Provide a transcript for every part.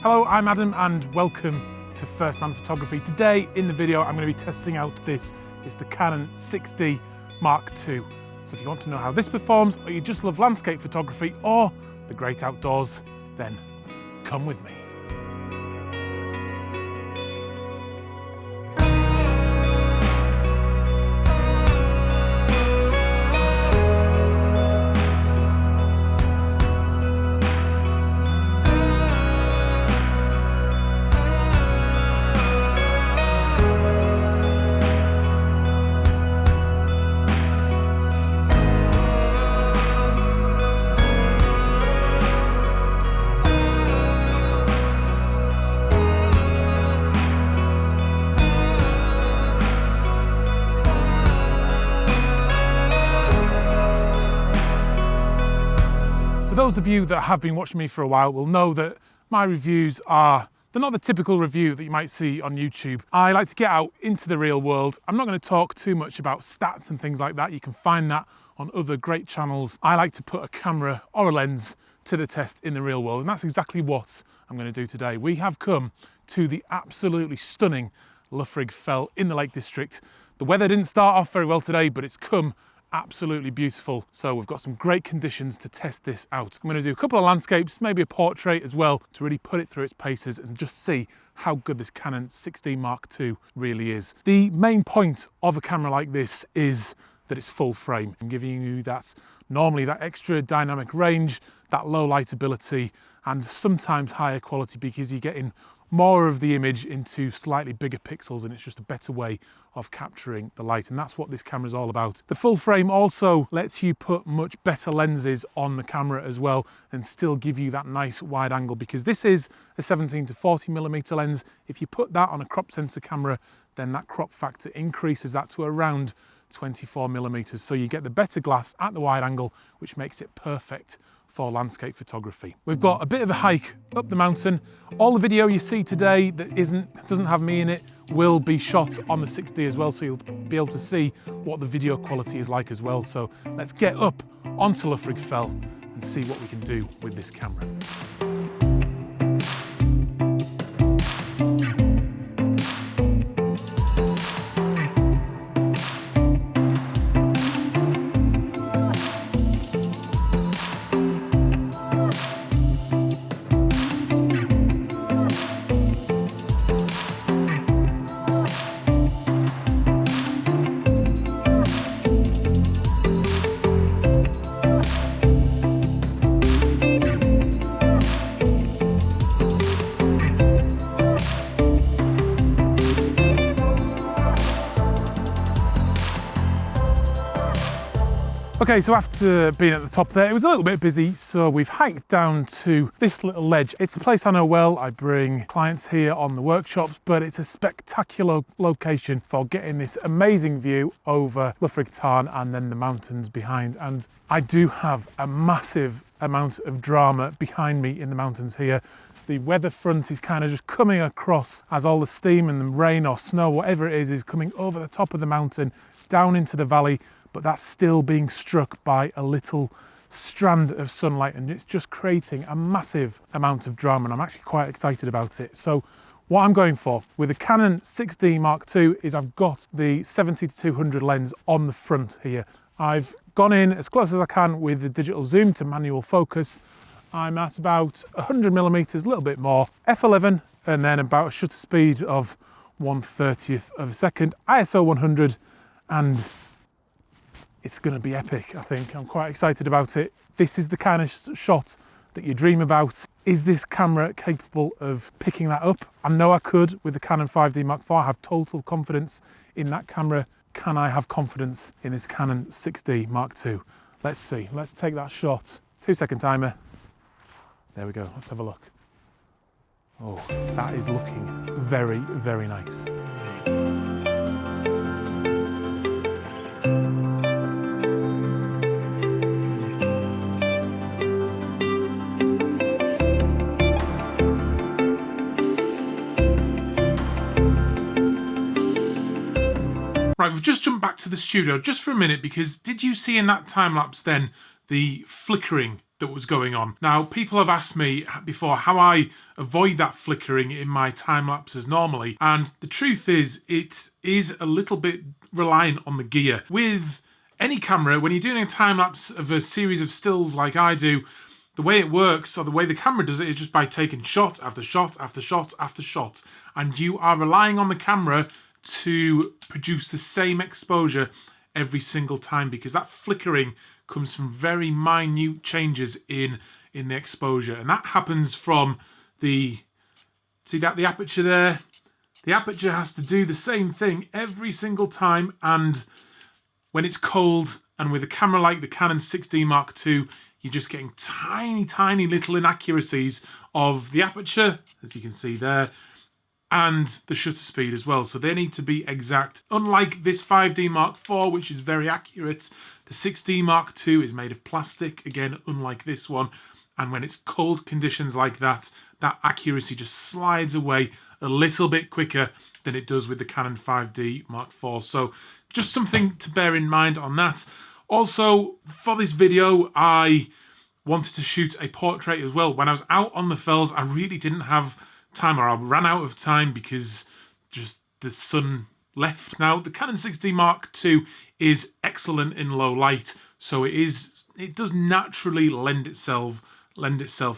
Hello, I'm Adam and welcome to First Man Photography. Today in the video I'm going to be testing out this. It's the Canon 6D Mark II. So if you want to know how this performs, or you just love landscape photography or the great outdoors, then come with me. For those of you that have been watching me for a while will know that my reviews they're not the typical review that you might see on YouTube. I like to get out into the real world. I'm not going to talk too much about stats and things like that. You can find that on other great channels. I like to put a camera or a lens to the test in the real world, and that's exactly what I'm going to do today. We have come to the absolutely stunning Loughrig Fell in the Lake District. The weather didn't start off very well today, but it's come absolutely beautiful. So we've got some great conditions to test this out. I'm going to do a couple of landscapes, maybe a portrait as well, to really put it through its paces and just see how good this Canon 6D Mark II really is. The main point of a camera like this is that it's full frame. I'm giving you that extra dynamic range, that low lightability, and sometimes higher quality because you're getting more of the image into slightly bigger pixels, and it's just a better way of capturing the light, and that's what this camera is all about. The full frame also lets you put much better lenses on the camera as well and still give you that nice wide angle, because this is a 17 to 40mm lens. If you put that on a crop sensor camera, then that crop factor increases that to around 24mm, so you get the better glass at the wide angle, which makes it perfect for landscape photography. We've got a bit of a hike up the mountain. All the video you see today that doesn't have me in it will be shot on the 6D as well, so you'll be able to see what the video quality is like as well. So let's get up onto Loughrig Fell and see what we can do with this camera. Okay, so after being at the top there, it was a little bit busy, so we've hiked down to this little ledge. It's a place I know well. I bring clients here on the workshops, but it's a spectacular location for getting this amazing view over Loughrig Tarn and then the mountains behind. And I do have a massive amount of drama behind me in the mountains here. The weather front is kind of just coming across as all the steam and the rain or snow, whatever it is coming over the top of the mountain, down into the valley, but that's still being struck by a little strand of sunlight, and it's just creating a massive amount of drama, and I'm actually quite excited about it. So what I'm going for with the Canon 6D Mark II is I've got the 70 to 200 lens on the front here. I've gone in as close as I can with the digital zoom to manual focus. I'm at about 100mm, a little bit more, f11, and then about a shutter speed of 1/30th of a second, ISO 100, and it's going to be epic, I think. I'm quite excited about it. This is the kind of shot that you dream about. Is this camera capable of picking that up? I know I could with the Canon 5D Mark IV. I have total confidence in that camera. Can I have confidence in this Canon 6D Mark II? Let's see. Let's take that shot. 2-second timer. There we go. Let's have a look. Oh, that is looking very, very nice. Right, we've just jumped back to the studio just for a minute, because did you see in that time lapse then the flickering that was going on. Now, people have asked me before how I avoid that flickering in my time lapses normally, and the truth is it is a little bit reliant on the gear. With any camera, when you're doing a time lapse of a series of stills like I do, the way it works, or the way the camera does it, is just by taking shot after shot after shot after shot, and you are relying on the camera to produce the same exposure every single time, because that flickering comes from very minute changes in the exposure, and that happens from the aperture there. The aperture has to do the same thing every single time, and when it's cold, and with a camera like the Canon 6D Mark II, you're just getting tiny little inaccuracies of the aperture, as you can see there, and the shutter speed as well. So they need to be exact. Unlike this 5D Mark IV, which is very accurate, the 6D Mark II is made of plastic, again, unlike this one. And when it's cold conditions like that, that accuracy just slides away a little bit quicker than it does with the Canon 5D Mark IV. So just something to bear in mind on that. Also, for this video, I wanted to shoot a portrait as well. When I was out on the fells, I really didn't have time, or I ran out of time because just the sun left. Now, the Canon 6D Mark II is excellent in low light, so it does naturally lend itself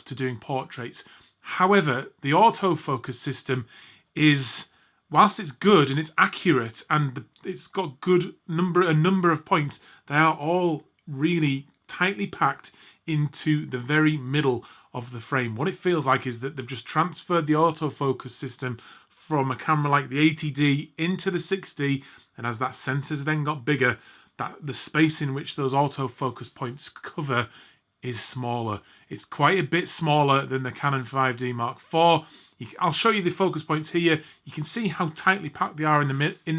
to doing portraits. However, the autofocus system is, whilst it's good and it's accurate and it's got a number of points, they are all really tightly packed into the very middle of the frame. What it feels like is that they've just transferred the autofocus system from a camera like the 80D into the 6D, and as that sensor's then got bigger, the space in which those autofocus points cover is smaller. It's quite a bit smaller than the Canon 5D Mark IV. I'll show you the focus points here. You can see how tightly packed they are in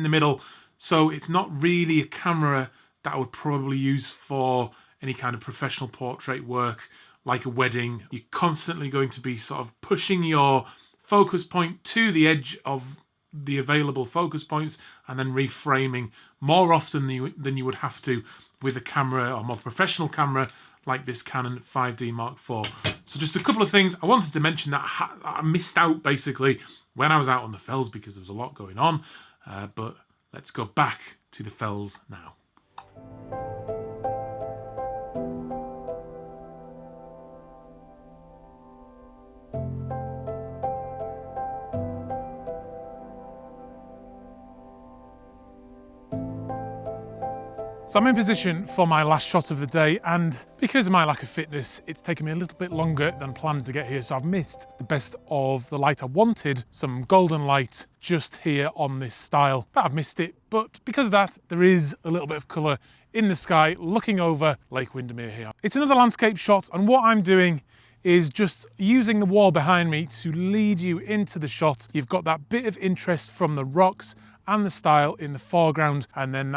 the middle. So it's not really a camera that I would probably use for any kind of professional portrait work, like a wedding. You're constantly going to be sort of pushing your focus point to the edge of the available focus points and then reframing more often than you would have to with a camera, or more professional camera like this Canon 5D Mark IV. So just a couple of things I wanted to mention that I missed out basically when I was out on the fells because there was a lot going on. But let's go back to the fells now. So I'm in position for my last shot of the day, and because of my lack of fitness, it's taken me a little bit longer than planned to get here, so I've missed the best of the light I wanted, some golden light just here on this style. But I've missed it, but because of that, there is a little bit of colour in the sky looking over Lake Windermere here. It's another landscape shot, and what I'm doing is just using the wall behind me to lead you into the shot. You've got that bit of interest from the rocks and the style in the foreground, and then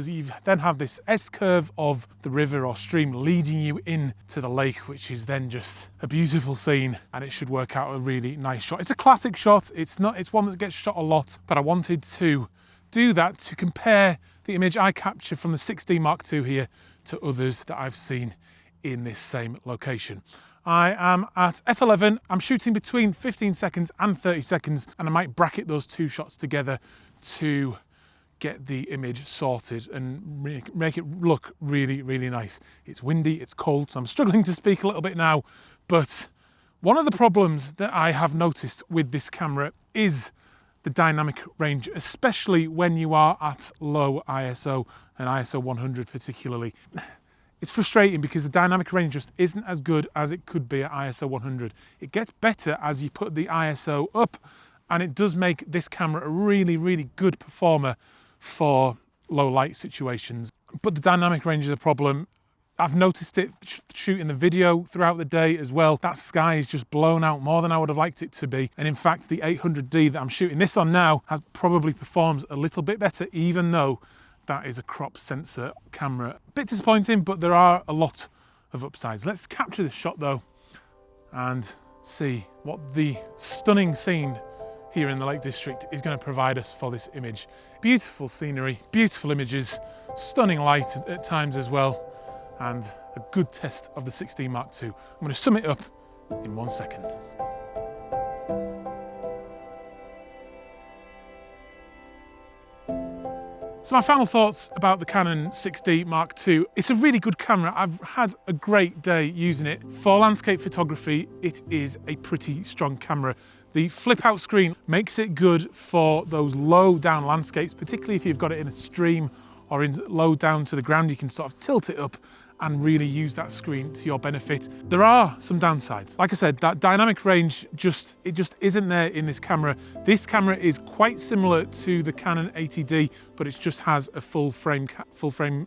you then have this S-curve of the river or stream leading you into the lake, which is then just a beautiful scene, and it should work out a really nice shot. It's a classic shot. It's one that gets shot a lot, but I wanted to do that to compare the image I captured from the 6D Mark II here to others that I've seen in this same location. I am at f11. I'm shooting between 15 seconds and 30 seconds, and I might bracket those two shots together to get the image sorted and make it look really, really nice. It's windy, it's cold, so I'm struggling to speak a little bit now, but one of the problems that I have noticed with this camera is the dynamic range, especially when you are at low ISO, and ISO 100 particularly. It's frustrating because the dynamic range just isn't as good as it could be at ISO 100. It gets better as you put the ISO up, and it does make this camera a really, really good performer for low light situations. But the dynamic range is a problem. I've noticed it shooting the video throughout the day as well. That sky is just blown out more than I would have liked it to be. And in fact, the 800D that I'm shooting this on now probably performs a little bit better, even though that is a crop sensor camera. A bit disappointing, but there are a lot of upsides. Let's capture this shot though and see what the stunning scene here in the Lake District is going to provide us for this image. Beautiful scenery, beautiful images, stunning light at times as well, and a good test of the 16 Mark II. I'm going to sum it up in 1 second. So my final thoughts about the Canon 6D Mark II. It's a really good camera. I've had a great day using it. For landscape photography, it is a pretty strong camera. The flip out screen makes it good for those low down landscapes, particularly if you've got it in a stream or in low down to the ground. You can sort of tilt it up and really use that screen to your benefit. There are some downsides. Like I said, that dynamic range just isn't there in this camera. This camera is quite similar to the Canon 80D, but it just has a full frame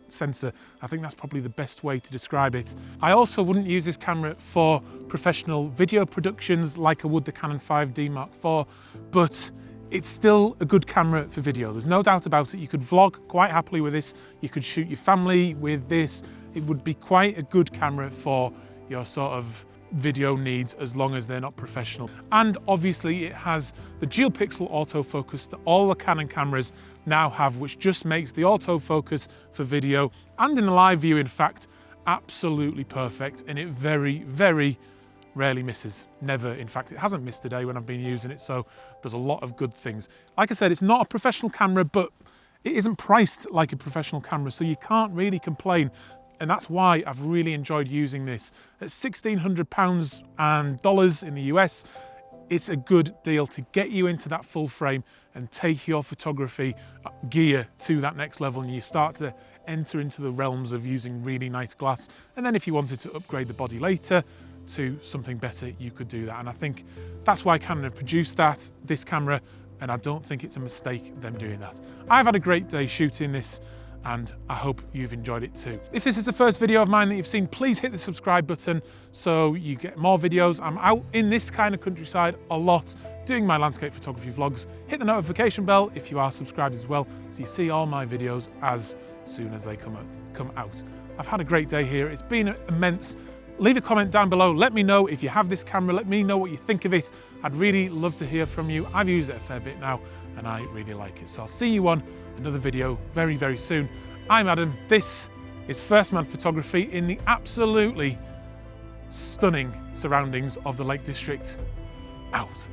sensor. I think that's probably the best way to describe it. I also wouldn't use this camera for professional video productions like I would the Canon 5D Mark IV, but it's still a good camera for video. There's no doubt about it. You could vlog quite happily with this. You could shoot your family with this. It would be quite a good camera for your sort of video needs as long as they're not professional. And obviously it has the dual pixel autofocus that all the Canon cameras now have, which just makes the autofocus for video and in the live view, in fact, absolutely perfect. And it very, very rarely misses. Never. In fact, it hasn't missed today when I've been using it. So there's a lot of good things. Like I said, it's not a professional camera, but it isn't priced like a professional camera. So you can't really complain. And that's why I've really enjoyed using this. At £1,600 and dollars in the US, it's a good deal to get you into that full frame and take your photography gear to that next level, and you start to enter into the realms of using really nice glass. And then if you wanted to upgrade the body later to something better, you could do that. And I think that's why Canon have produced this camera, and I don't think it's a mistake them doing that. I've had a great day shooting this, and I hope you've enjoyed it too. If this is the first video of mine that you've seen, please hit the subscribe button so you get more videos. I'm out in this kind of countryside a lot doing my landscape photography vlogs. Hit the notification bell if you are subscribed as well, so you see all my videos as soon as they come out. I've had a great day here. It's been immense. Leave a comment down below. Let me know if you have this camera. Let me know what you think of it. I'd really love to hear from you. I've used it a fair bit now and I really like it. So I'll see you on another video very, very soon. I'm Adam. This is First Man Photography in the absolutely stunning surroundings of the Lake District. Out.